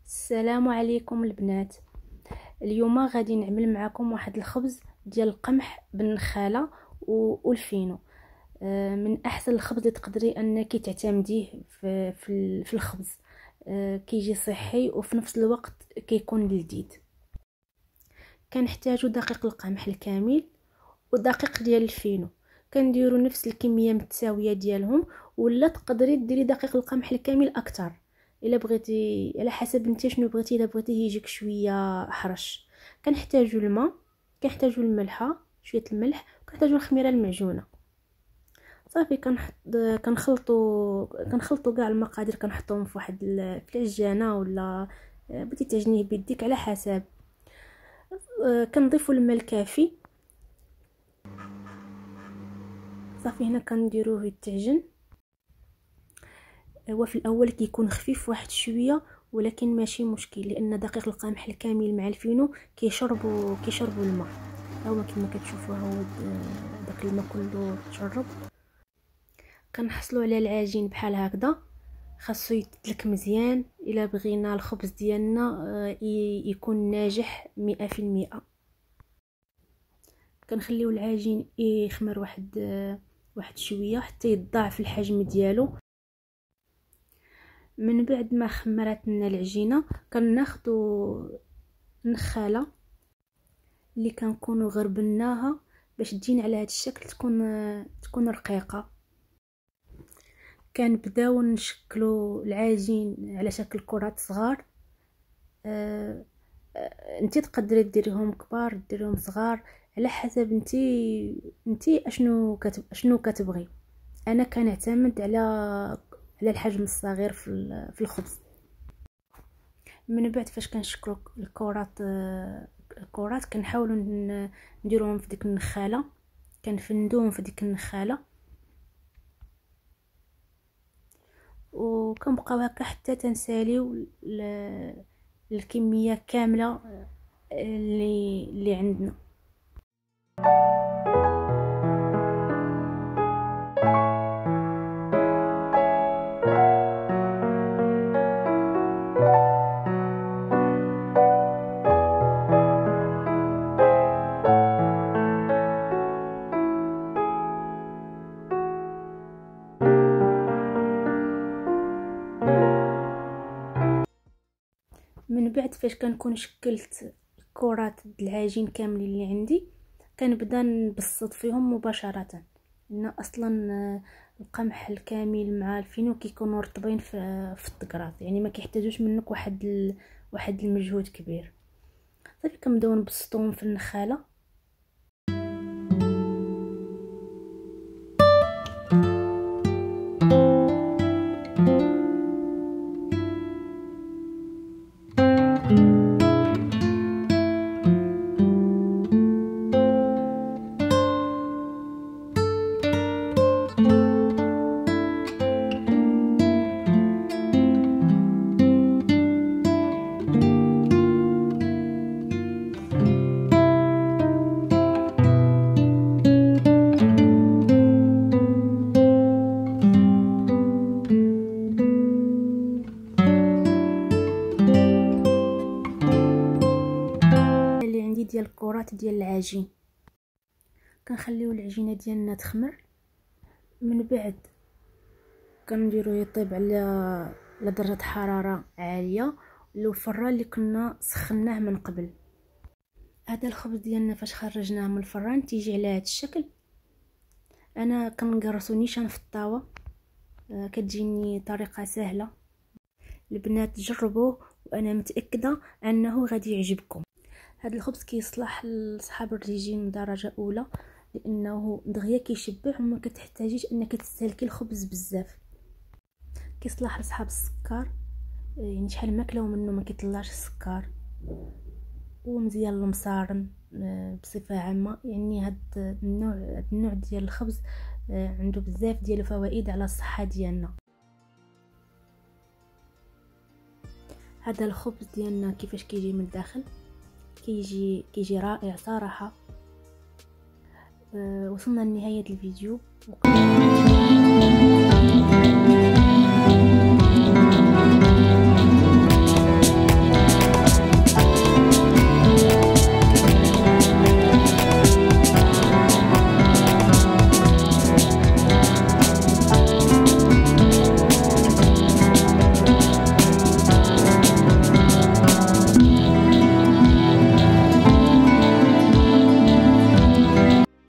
السلام عليكم البنات. اليوم غادي نعمل معكم واحد الخبز ديال القمح بالنخاله والفينو. من احسن الخبز اللي تقدري انك تعتمديه في الخبز. كيجي صحي وفي نفس الوقت كيكون لذيذ. كنحتاجو دقيق القمح الكامل ودقيق ديال الفينو. كنديروا نفس الكميه متساويه ديالهم، ولا تقدري ديري دقيق القمح الكامل اكثر الا بغيتي، على حسب انت شنو بغيتي. الا بغيتي يجيك شويه حرش كنحتاجوا الماء، كنحتاجوا الملحه، شويه الملح، وكنحتاجوا الخميره المعجونه. صافي كنخلطوا كاع المقادير، كنحطوهم في واحد في العجانه، ولا بغيتي تعجنيه بيديك على حسب. كنضيفوا الماء الكافي. صافي هنا كنديروه يتعجن. هو في الاول كيكون خفيف واحد شويه، ولكن ماشي مشكل لان دقيق القمح الكامل مع الفينو كيشربوا الماء. هو كما كتشوفوا هو داك الماء كله تشرب. كنحصلوا على العجين بحال هكذا. خاصو يتدلك مزيان الا بغينا الخبز ديالنا يكون ناجح 100%. كنخليو العجين يخمر واحد شويه حتى يتضاعف الحجم ديالو. من بعد ما خمرت لنا العجينه كناخذوا النخاله اللي كنكونوا غربناها باش تجينا على هذا الشكل، تكون رقيقه. كنبداو نشكلوا العجين على شكل كرات صغار. انت تقدري ديريهم كبار ديريهم صغار على حسب انت اشنو كتبغي. انا كنعتمد على الحجم الصغير في الخبز. من بعد فاش كنشكلوا الكرات كنحاولوا نديروهم في ديك النخاله، كنفندوهم في ديك النخاله، وكنبقاو هكا حتى تنساليو الكميه كامله اللي عندنا. من بعد فاش كنكون شكلت الكرات العجين كاملين اللي عندي كنبدا نبسط فيهم مباشره، لان اصلا القمح الكامل مع الفينو كيكونوا رطبين في الطقراط، يعني ما كيحتاجوش منك واحد المجهود كبير. صافي كنبداو نبسطوهم في النخاله. ديال الكرات ديال العجين كنخليو العجينه ديالنا تخمر. من بعد كنديرو يطيب على درجه حراره عاليه لو الفران اللي كنا سخناه من قبل. هذا الخبز ديالنا فاش خرجناه من الفران تيجي على هذا الشكل. انا كنقرصو نيشان في الطاوه. كتجيني طريقه سهله. البنات جربوه وانا متاكده انه غادي يعجبكم. هذا الخبز كيصلح لصحاب الرجيم درجه اولى، لانه دغيا كيشبع وما كتحتاجيش انك تستهلكي الخبز بزاف. كيصلح لصحاب السكر، يعني شحال ما كلاو منه ما كيطلعش السكر، ومزيان للمصارن بصفه عامه. يعني هاد النوع ديال الخبز عنده بزاف ديال الفوائد على الصحه ديالنا. هذا الخبز ديالنا كيفاش كيجي من الداخل كيجي رائع صراحه. وصلنا لنهايه الفيديو.